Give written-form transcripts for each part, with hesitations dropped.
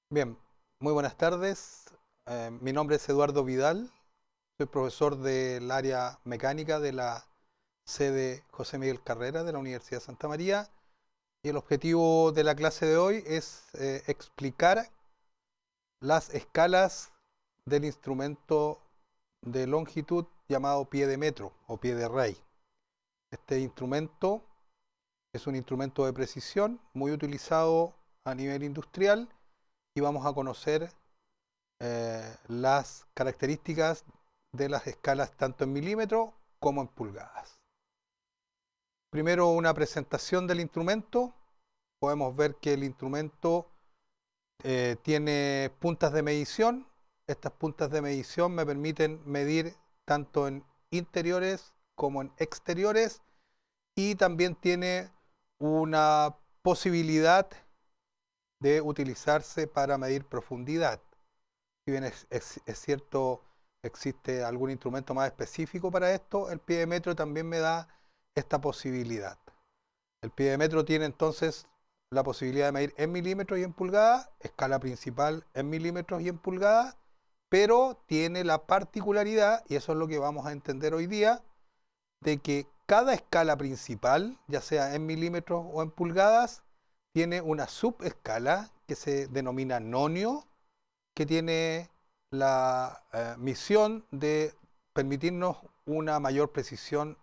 Bien, muy buenas tardes. Mi nombre es Eduardo Vidal, soy profesor del área mecánica de la sede José Miguel Carrera de la Universidad de Santa María y el objetivo de la clase de hoy es explicar las escalas del instrumento de longitud llamado pie de metro o pie de rey. Este instrumento es un instrumento de precisión muy utilizado a nivel industrial y vamos a conocer las características de las escalas tanto en milímetros como en pulgadas. Primero una presentación del instrumento. Podemos ver que el instrumento tiene puntas de medición. Estas puntas de medición me permiten medir tanto en interiores como en exteriores y también tiene una posibilidad de utilizarse para medir profundidad. Si bien es cierto, existe algún instrumento más específico para esto, el pie de metro también me da esta posibilidad. El pie de metro tiene entonces la posibilidad de medir en milímetros y en pulgadas, escala principal en milímetros y en pulgadas, pero tiene la particularidad, y eso es lo que vamos a entender hoy día, de que cada escala principal, ya sea en milímetros o en pulgadas, tiene una subescala que se denomina nonio, que tiene la misión de permitirnos una mayor precisión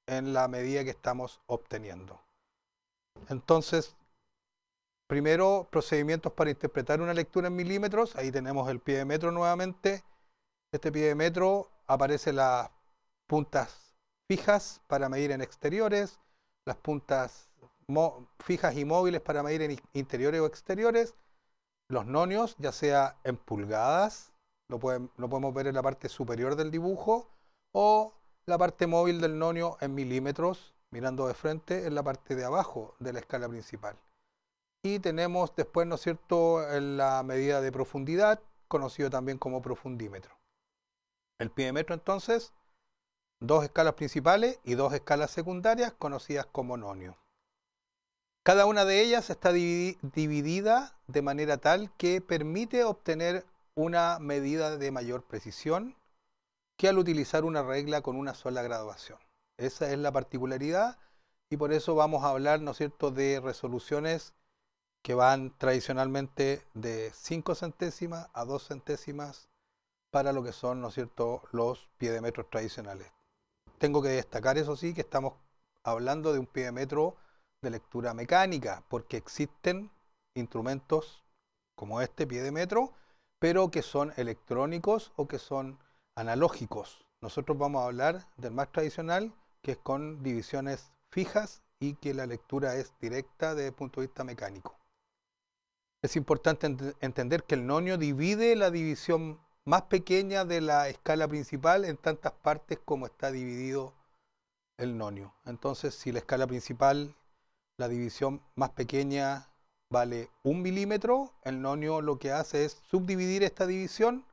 en la medida que estamos obteniendo. Entonces, primero, procedimientos para interpretar una lectura en milímetros. Ahí tenemos el pie de metro nuevamente. Este pie de metro aparece las puntas fijas para medir en exteriores, las puntas fijas y móviles para medir en interiores o exteriores, los nonios, ya sea en pulgadas, lo podemos ver en la parte superior del dibujo, o la parte móvil del nonio en milímetros, mirando de frente en la parte de abajo de la escala principal. Y tenemos después, ¿no es cierto?, en la medida de profundidad, conocido también como profundímetro. El pie de metro entonces, dos escalas principales y dos escalas secundarias conocidas como nonio. Cada una de ellas está dividida de manera tal que permite obtener una medida de mayor precisión que al utilizar una regla con una sola graduación. Esa es la particularidad y por eso vamos a hablar, ¿no es cierto?, de resoluciones que van tradicionalmente de 5 centésimas a 2 centésimas para lo que son, ¿no es cierto?, los pie de metros tradicionales. Tengo que destacar, eso sí, que estamos hablando de un pie de metro de lectura mecánica, porque existen instrumentos como este pie de metro, pero que son electrónicos o que son analógicos. Nosotros vamos a hablar del más tradicional, que es con divisiones fijas y que la lectura es directa desde el punto de vista mecánico. Es importante entender que el nonio divide la división más pequeña de la escala principal en tantas partes como está dividido el nonio. Entonces, si la escala principal, la división más pequeña vale 1 milímetro, el nonio lo que hace es subdividir esta división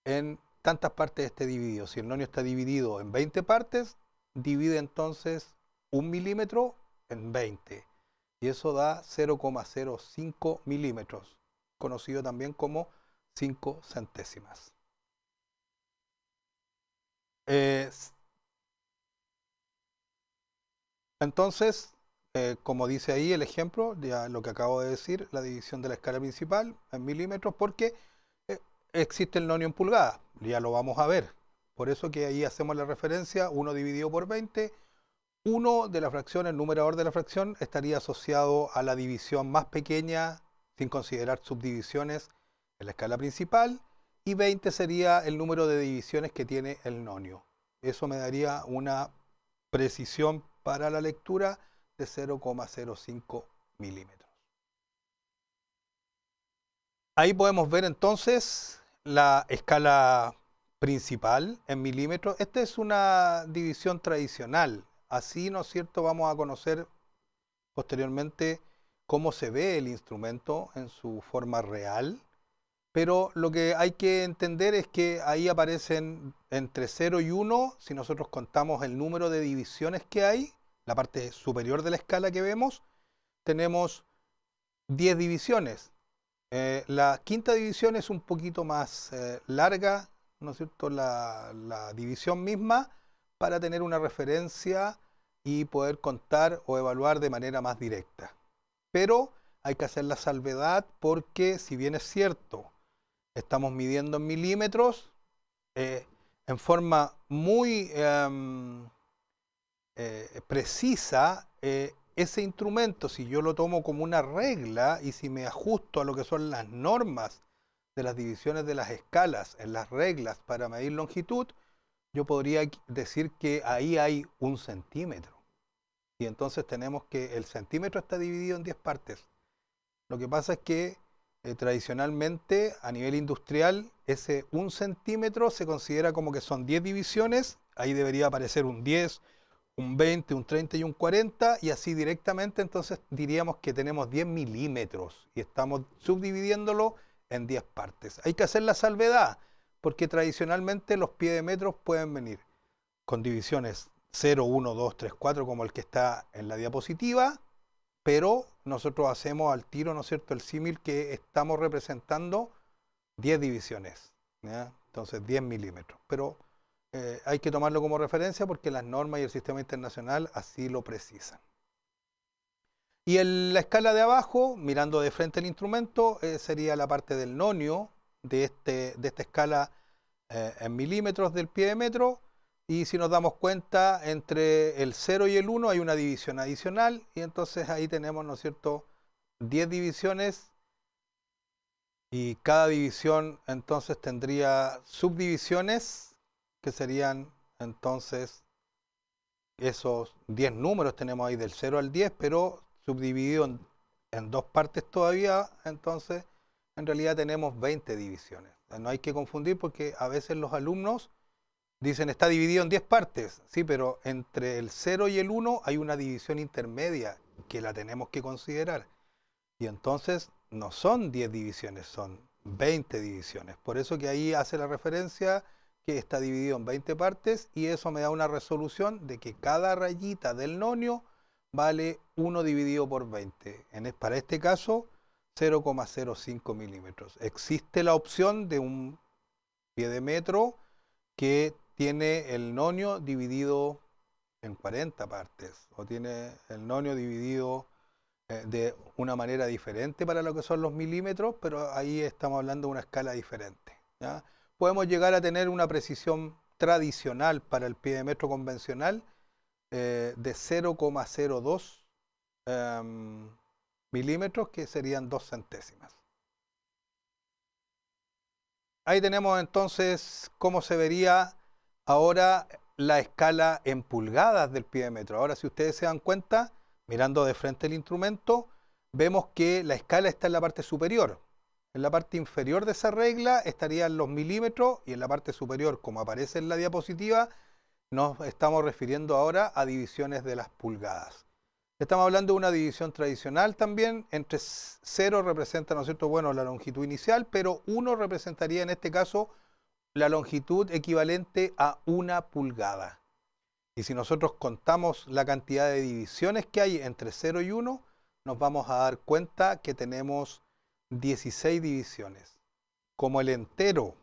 en tantas partes de este dividido. Si el nonio está dividido en 20 partes, divide entonces 1 milímetro en 20. Y eso da 0,05 milímetros, conocido también como 5 centésimas. Eh, Entonces, como dice ahí el ejemplo, ya lo que acabo de decir, la división de la escala principal en milímetros, porque existe el nonio en pulgadas, ya lo vamos a ver. Por eso que ahí hacemos la referencia, 1 dividido por 20, 1 de la fracción, el numerador de la fracción, estaría asociado a la división más pequeña, sin considerar subdivisiones en la escala principal, y 20 sería el número de divisiones que tiene el nonio. Eso me daría una precisión para la lectura de 0,05 milímetros. Ahí podemos ver entonces la escala principal en milímetros. Esta es una división tradicional. Así, ¿no es cierto?, vamos a conocer posteriormente cómo se ve el instrumento en su forma real. Pero lo que hay que entender es que ahí aparecen entre 0 y 1, si nosotros contamos el número de divisiones que hay, la parte superior de la escala que vemos, tenemos 10 divisiones. La quinta división es un poquito más larga, ¿no es cierto? La división misma para tener una referencia y poder contar o evaluar de manera más directa. Pero hay que hacer la salvedad porque si bien es cierto, estamos midiendo en milímetros, en forma muy precisa, ese instrumento, si yo lo tomo como una regla y si me ajusto a lo que son las normas de las divisiones de las escalas en las reglas para medir longitud, yo podría decir que ahí hay 1 centímetro. Y entonces tenemos que el centímetro está dividido en 10 partes. Lo que pasa es que tradicionalmente a nivel industrial ese 1 centímetro se considera como que son 10 divisiones, ahí debería aparecer un 10, un 20, un 30 y un 40, y así directamente entonces diríamos que tenemos 10 milímetros y estamos subdividiéndolo en 10 partes. Hay que hacer la salvedad, porque tradicionalmente los pies de metros pueden venir con divisiones 0, 1, 2, 3, 4, como el que está en la diapositiva, pero nosotros hacemos al tiro, ¿no es cierto?, el símil que estamos representando 10 divisiones, ¿ya? Entonces 10 milímetros. Pero hay que tomarlo como referencia porque las normas y el sistema internacional así lo precisan. Y en la escala de abajo, mirando de frente el instrumento, sería la parte del nonio de esta escala en milímetros del pie de metro. Y si nos damos cuenta, entre el 0 y el 1 hay una división adicional. Y entonces ahí tenemos, ¿no es cierto?, 10 divisiones. Y cada división entonces tendría subdivisiones, que serían entonces esos 10 números tenemos ahí del 0 al 10, pero subdividido en 2 partes todavía, entonces en realidad tenemos 20 divisiones. No hay que confundir porque a veces los alumnos dicen está dividido en 10 partes, sí, pero entre el 0 y el 1 hay una división intermedia que la tenemos que considerar. Y entonces no son 10 divisiones, son 20 divisiones. Por eso que ahí hace la referencia que está dividido en 20 partes y eso me da una resolución de que cada rayita del nonio vale 1 dividido por 20. Para este caso, 0,05 milímetros. Existe la opción de un pie de metro que tiene el nonio dividido en 40 partes o tiene el nonio dividido de una manera diferente para lo que son los milímetros, pero ahí estamos hablando de una escala diferente, ¿ya? Podemos llegar a tener una precisión tradicional para el pie de metro convencional de 0,02 milímetros, que serían 2 centésimas. Ahí tenemos entonces cómo se vería ahora la escala en pulgadas del pie de metro. Ahora, si ustedes se dan cuenta, mirando de frente el instrumento, vemos que la escala está en la parte superior. En la parte inferior de esa regla estarían los milímetros y en la parte superior, como aparece en la diapositiva, nos estamos refiriendo ahora a divisiones de las pulgadas. Estamos hablando de una división tradicional también. Entre 0 representa, ¿no es cierto?, bueno, la longitud inicial, pero 1 representaría en este caso la longitud equivalente a 1 pulgada. Y si nosotros contamos la cantidad de divisiones que hay entre 0 y 1, nos vamos a dar cuenta que tenemos 16 divisiones. Como el entero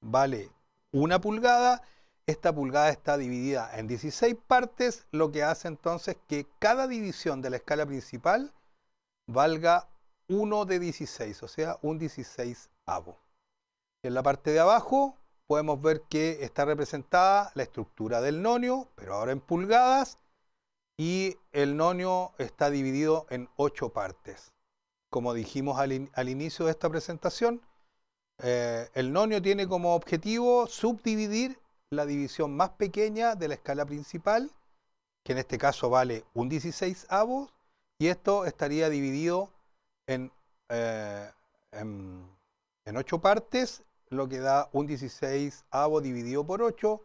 vale 1 pulgada, esta pulgada está dividida en 16 partes, lo que hace entonces que cada división de la escala principal valga 1 de 16, o sea, un 16avo. En la parte de abajo podemos ver que está representada la estructura del nonio, pero ahora en pulgadas, y el nonio está dividido en 8 partes. Como dijimos al inicio de esta presentación, el nonio tiene como objetivo subdividir la división más pequeña de la escala principal, que en este caso vale un 16avo, y esto estaría dividido en 8 partes, lo que da un 16avo dividido por 8,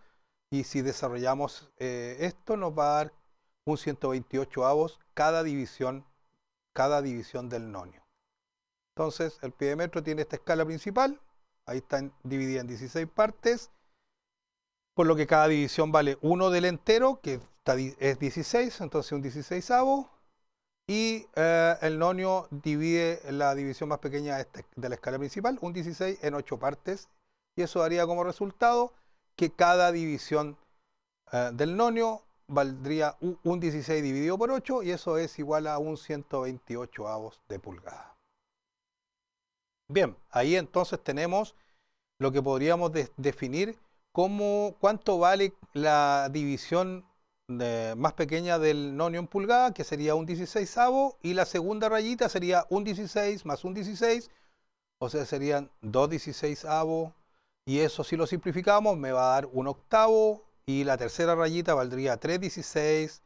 y si desarrollamos esto nos va a dar un 128avos cada división del nonio. Entonces el pie de metro tiene esta escala principal, ahí está dividida en 16 partes, por lo que cada división vale 1 del entero, que es 16, entonces un 16avo, y el nonio divide la división más pequeña de la escala principal, un 16, en 8 partes, y eso daría como resultado que cada división del nonio valdría un 16 dividido por 8, y eso es igual a un 128 avos de pulgada. Bien, ahí entonces tenemos lo que podríamos definir como cuánto vale la división más pequeña del nonio en pulgada, que sería un 16avo, y la segunda rayita sería un 16 más un 16, o sea, serían 2 16avos, y eso si lo simplificamos me va a dar un octavo, y la tercera rayita valdría 3 16,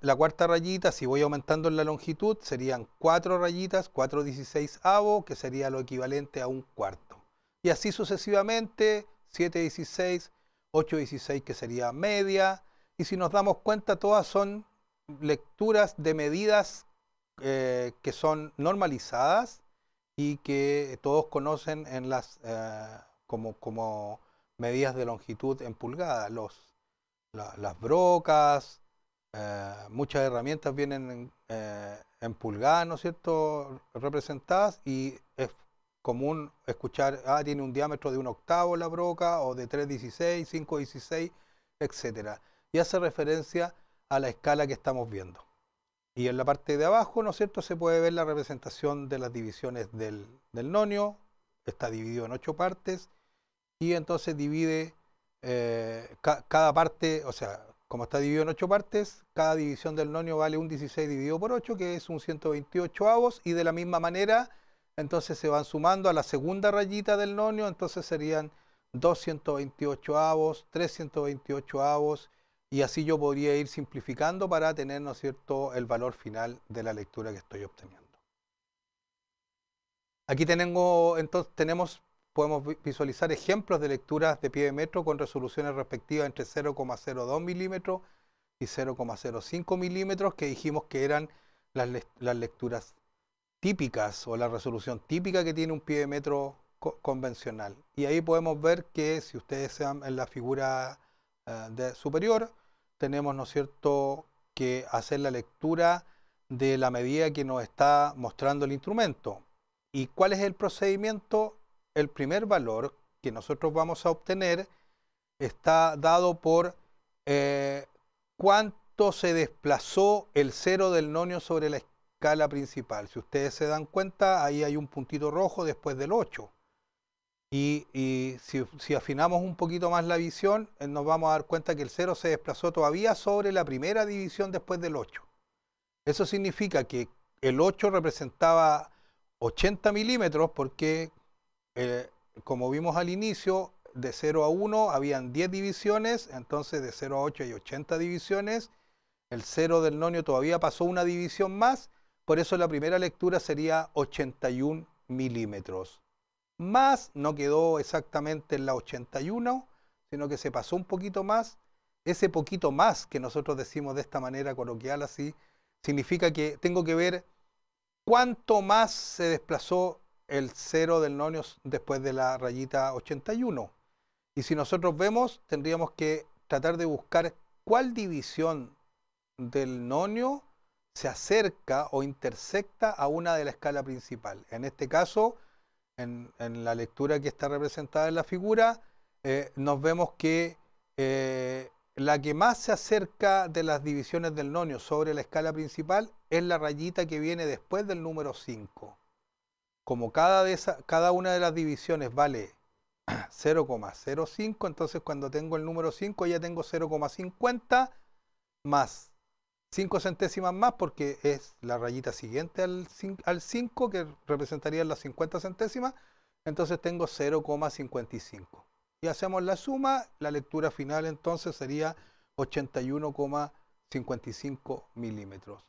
la cuarta rayita, si voy aumentando en la longitud, serían 4 rayitas, 4 16avos, que sería lo equivalente a un cuarto. Y así sucesivamente, 7 16, 8 16, que sería media. Y si nos damos cuenta, todas son lecturas de medidas que son normalizadas y que todos conocen en como medidas de longitud en pulgadas. Las brocas, muchas herramientas vienen en pulgadas, ¿no es cierto?, representadas, y es común escuchar, tiene un diámetro de un octavo la broca, o de 3,16, 5,16, etcétera. Y hace referencia a la escala que estamos viendo. Y en la parte de abajo, ¿no es cierto?, se puede ver la representación de las divisiones del nonio. Está dividido en 8 partes, y entonces divide cada parte, o sea, como está dividido en 8 partes, cada división del nonio vale un 16 dividido por 8, que es un 128avos, y de la misma manera, entonces se van sumando a la segunda rayita del nonio, entonces serían 2 128avos, 3 128avos, y así yo podría ir simplificando para tener, ¿no es cierto?, el valor final de la lectura que estoy obteniendo. Aquí entonces podemos visualizar ejemplos de lecturas de pie de metro con resoluciones respectivas entre 0,02 milímetros y 0,05 milímetros, que dijimos que eran las lecturas típicas, o la resolución típica que tiene un pie de metro convencional. Y ahí podemos ver que, si ustedes se dan en la figura superior, tenemos, ¿no es cierto?, que hacer la lectura de la medida que nos está mostrando el instrumento. ¿Y cuál es el procedimiento? El primer valor que nosotros vamos a obtener está dado por cuánto se desplazó el cero del nonio sobre la escala principal. Si ustedes se dan cuenta, ahí hay un puntito rojo después del 8. Y si afinamos un poquito más la visión, nos vamos a dar cuenta que el 0 se desplazó todavía sobre la primera división después del 8. Eso significa que el 8 representaba 80 milímetros, porque como vimos al inicio, de 0 a 1 habían 10 divisiones, entonces de 0 a 8 hay 80 divisiones. El 0 del nonio todavía pasó una división más, por eso la primera lectura sería 81 milímetros. Más no quedó exactamente en la 81, sino que se pasó un poquito más. Ese poquito más que nosotros decimos de esta manera coloquial así, significa que tengo que ver cuánto más se desplazó el 0 del nonio después de la rayita 81. Y si nosotros vemos, tendríamos que tratar de buscar cuál división del nonio se acerca o intersecta a una de la escala principal. En este caso, en la lectura que está representada en la figura, nos vemos que la que más se acerca de las divisiones del nonio sobre la escala principal es la rayita que viene después del número 5. Como cada una de las divisiones vale 0,05, entonces cuando tengo el número 5 ya tengo 0,50 más 5 centésimas más, porque es la rayita siguiente al 5, que representarían las 50 centésimas, entonces tengo 0,55. Y hacemos la suma, la lectura final entonces sería 81,55 milímetros.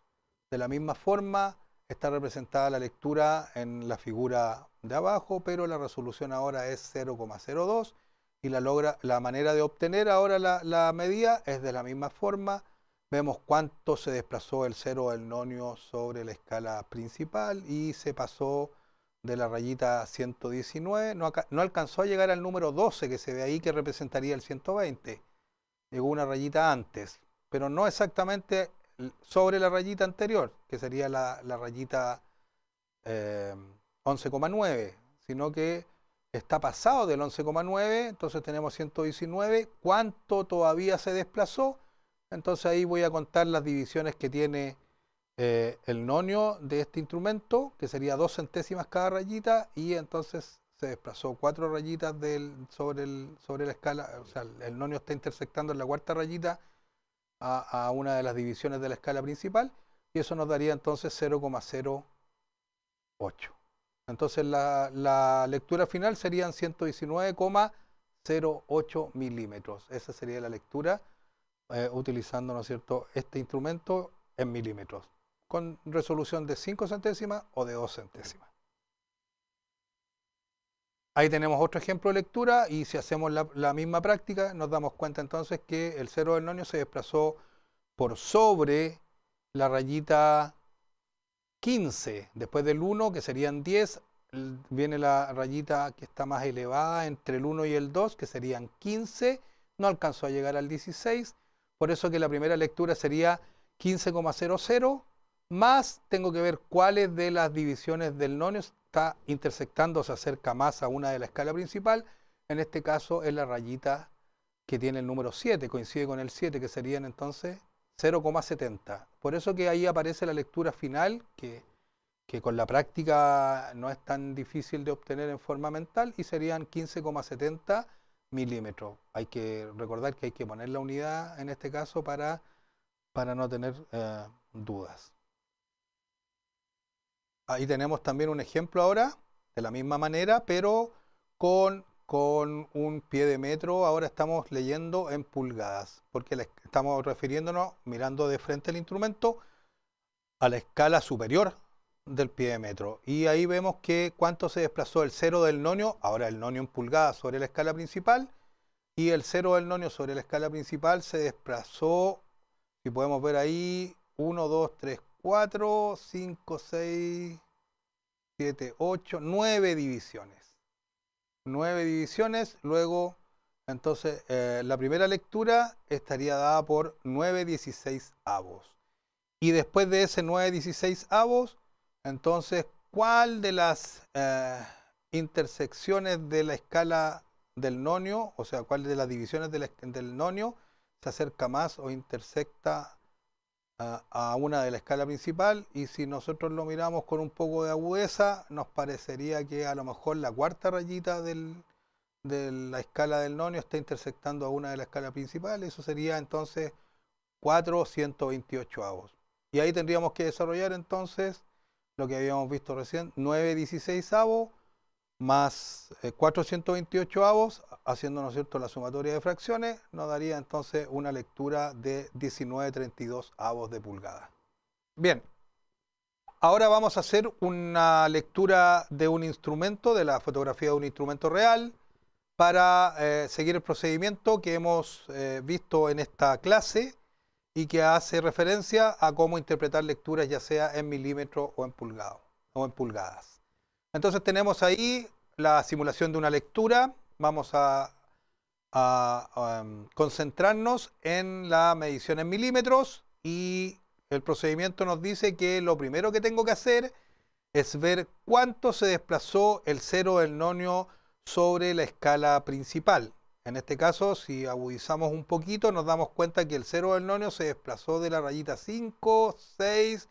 De la misma forma está representada la lectura en la figura de abajo, pero la resolución ahora es 0,02, y la manera de obtener ahora la medida es de la misma forma. Vemos cuánto se desplazó el 0 del nonio sobre la escala principal, y se pasó de la rayita 119, no alcanzó a llegar al número 12 que se ve ahí, que representaría el 120. Llegó una rayita antes, pero no exactamente sobre la rayita anterior, que sería la rayita 11,9, sino que está pasado del 11,9, entonces tenemos 119. ¿Cuánto todavía se desplazó? Entonces ahí voy a contar las divisiones que tiene el nonio de este instrumento, que sería 2 centésimas cada rayita, y entonces se desplazó 4 rayitas sobre la escala, o sea, el nonio está intersectando en la cuarta rayita a una de las divisiones de la escala principal, y eso nos daría entonces 0,08. Entonces la lectura final serían 119,08 milímetros. Esa sería la lectura utilizando, ¿no es cierto?, este instrumento en milímetros, con resolución de 5 centésimas o de 2 centésimas. Ahí tenemos otro ejemplo de lectura, y si hacemos la misma práctica, nos damos cuenta entonces que el 0 del nonio se desplazó por sobre la rayita 15, después del 1, que serían 10, viene la rayita que está más elevada entre el 1 y el 2, que serían 15, no alcanzó a llegar al 16, por eso que la primera lectura sería 15,00, más tengo que ver cuáles de las divisiones del nonio está intersectando, se acerca más a una de la escala principal. En este caso es la rayita que tiene el número 7, coincide con el 7, que serían entonces 0,70. Por eso que ahí aparece la lectura final, que con la práctica no es tan difícil de obtener en forma mental, y serían 15,70 milímetros. Hay que recordar que hay que poner la unidad en este caso para no tener dudas. Ahí tenemos también un ejemplo ahora, de la misma manera, pero con un pie de metro. Ahora estamos leyendo en pulgadas, porque estamos refiriéndonos, mirando de frente el instrumento, a la escala superior del pie de metro. Y ahí vemos que cuánto se desplazó el 0 del nonio, ahora el nonio en pulgadas sobre la escala principal, y el 0 del nonio sobre la escala principal se desplazó, si podemos ver ahí, 1, 2, 3, 4, 5, 6, 7, 8, 9 divisiones. 9 divisiones, luego, entonces, la primera lectura estaría dada por 9/16. Y después de ese 9/16, entonces, ¿cuál de las intersecciones de la escala del nonio, o sea, cuál de las divisiones del nonio se acerca más o intersecta a una de la escala principal? Y si nosotros lo miramos con un poco de agudeza, nos parecería que a lo mejor la cuarta rayita de la escala del nonio está intersectando a una de la escala principal. Eso sería entonces 4/128. Y ahí tendríamos que desarrollar entonces lo que habíamos visto recién, 9/16 más 4/128, haciendo, ¿no es cierto?, la sumatoria de fracciones, nos daría entonces una lectura de 19/32 de pulgada. Bien, ahora vamos a hacer una lectura de un instrumento, de la fotografía de un instrumento real, para seguir el procedimiento que hemos visto en esta clase, y que hace referencia a cómo interpretar lecturas, ya sea en milímetros o en pulgadas. Entonces tenemos ahí la simulación de una lectura. Vamos a concentrarnos en la medición en milímetros, y el procedimiento nos dice que lo primero que tengo que hacer es ver cuánto se desplazó el 0 del nonio sobre la escala principal. En este caso, si agudizamos un poquito, nos damos cuenta que el 0 del nonio se desplazó de la rayita 5, 6,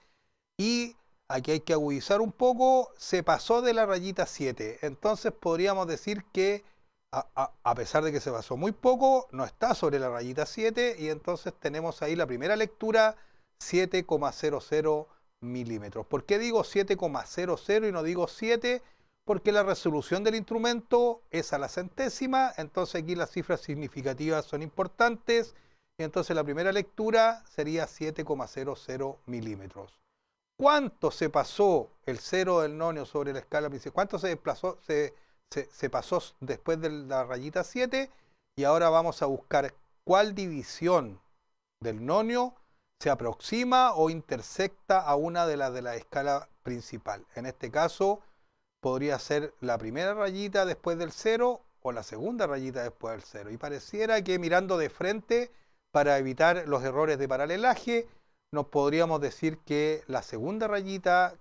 y aquí hay que agudizar un poco, se pasó de la rayita 7. Entonces podríamos decir que, a pesar de que se pasó muy poco, no está sobre la rayita 7, y entonces tenemos ahí la primera lectura, 7,00 milímetros. ¿Por qué digo 7,00 y no digo 7? Porque la resolución del instrumento es a la centésima, entonces aquí las cifras significativas son importantes, y entonces la primera lectura sería 7,00 milímetros. ¿Cuánto se pasó el 0 del nonio sobre la escala principal? ¿Cuánto se desplazó, se pasó después de la rayita 7? Y ahora vamos a buscar cuál división del nonio se aproxima o intersecta a una de las de la escala principal. En este caso podría ser la primera rayita después del 0 o la segunda rayita después del 0. Y pareciera que, mirando de frente, para evitar los errores de paralelaje, nos podríamos decir que la segunda rayita,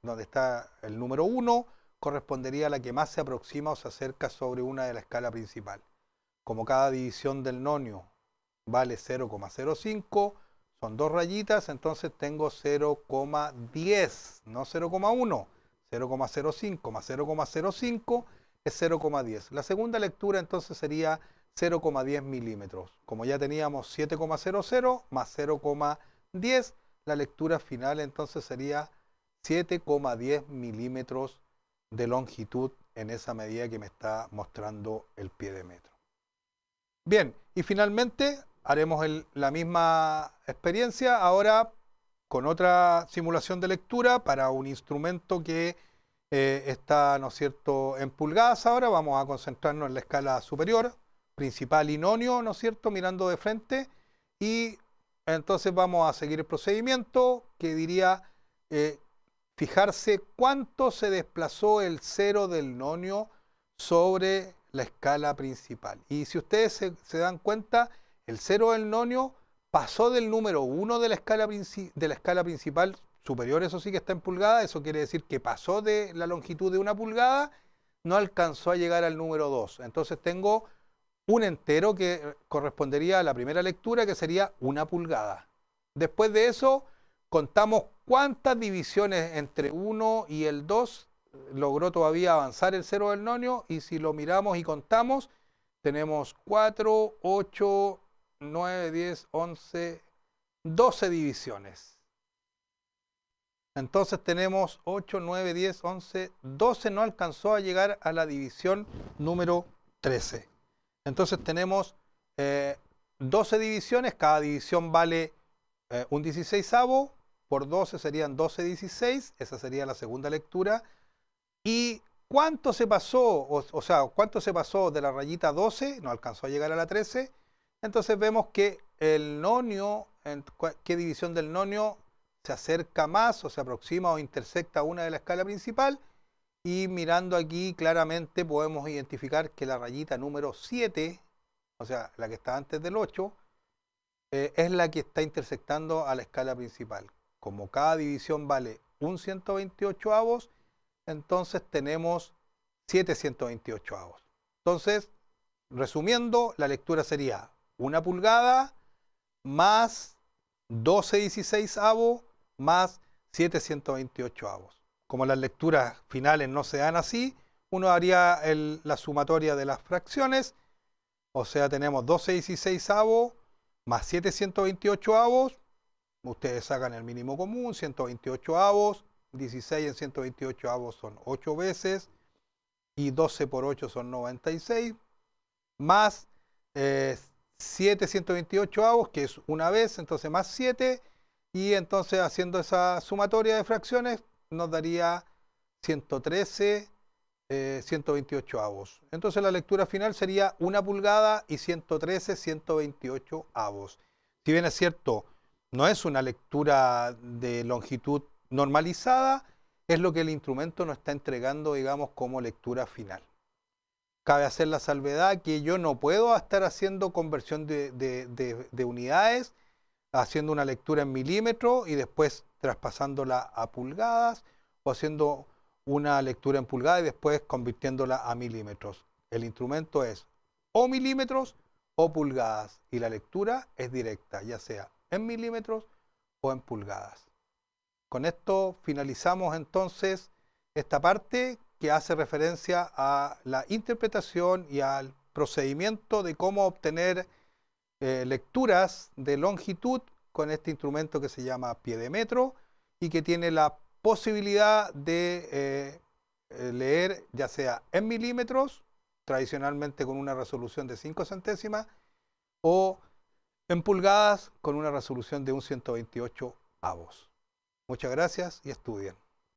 donde está el número 1, correspondería a la que más se aproxima o se acerca sobre una de la escala principal. Como cada división del nonio vale 0,05, son 2 rayitas, entonces tengo 0,10, no 0,1, 0,05 más 0,05 es 0,10. La segunda lectura entonces sería 0,10 milímetros. Como ya teníamos 7,00 más 0,10, la lectura final entonces sería 7,10 milímetros de longitud en esa medida que me está mostrando el pie de metro. Bien, y finalmente haremos la misma experiencia ahora con otra simulación de lectura para un instrumento que está, ¿no es cierto?, en pulgadas. Ahora vamos a concentrarnos en la escala superior, principal y nonio, ¿no es cierto?, mirando de frente, y entonces vamos a seguir el procedimiento que diría fijarse cuánto se desplazó el cero del nonio sobre la escala principal. Y si ustedes se dan cuenta, el cero del nonio pasó del número 1 de la escala principal superior, eso sí que está en pulgada, eso quiere decir que pasó de la longitud de 1 pulgada, no alcanzó a llegar al número 2. Entonces tengo un entero que correspondería a la primera lectura, que sería 1 pulgada. Después de eso, contamos cuántas divisiones entre 1 y el 2 logró todavía avanzar el cero del nonio, y si lo miramos y contamos, tenemos 4, 8, 9, 10, 11, 12 divisiones. Entonces tenemos 8, 9, 10, 11, 12, no alcanzó a llegar a la división número 13. Entonces tenemos 12 divisiones, cada división vale un 16avo, por 12 serían 12/16, esa sería la segunda lectura. ¿Y cuánto se pasó? O sea, ¿cuánto se pasó de la rayita 12? No alcanzó a llegar a la 13. Entonces vemos que el nonio, ¿qué división del nonio se acerca más o se aproxima o intersecta a una de la escala principal? Y mirando aquí claramente podemos identificar que la rayita número 7, o sea, la que está antes del 8, es la que está intersectando a la escala principal. Como cada división vale un 128avos, entonces tenemos 7 128avos. Entonces, resumiendo, la lectura sería 1 pulgada más 12/16 más 7 128avos. Como las lecturas finales no se dan así, uno haría la sumatoria de las fracciones, o sea, tenemos 12/16 más 7 128avos, ustedes sacan el mínimo común, 128avos, 16 en 128avos son 8 veces, y 12 por 8 son 96, más 7 128avos, que es una vez, entonces más 7, y entonces haciendo esa sumatoria de fracciones nos daría 113 128avos. Entonces la lectura final sería 1 pulgada y 113 128avos. Si bien es cierto, no es una lectura de longitud normalizada, es lo que el instrumento nos está entregando, digamos, como lectura final. Cabe hacer la salvedad que yo no puedo estar haciendo conversión de unidades, haciendo una lectura en milímetros y después traspasándola a pulgadas, o haciendo una lectura en pulgadas y después convirtiéndola a milímetros. El instrumento es o milímetros o pulgadas, y la lectura es directa, ya sea en milímetros o en pulgadas. Con esto finalizamos entonces esta parte que hace referencia a la interpretación y al procedimiento de cómo obtener lecturas de longitud con este instrumento que se llama pie de metro y que tiene la posibilidad de leer ya sea en milímetros, tradicionalmente con una resolución de 5 centésimas, o en pulgadas con una resolución de un 128avos. Muchas gracias y estudien.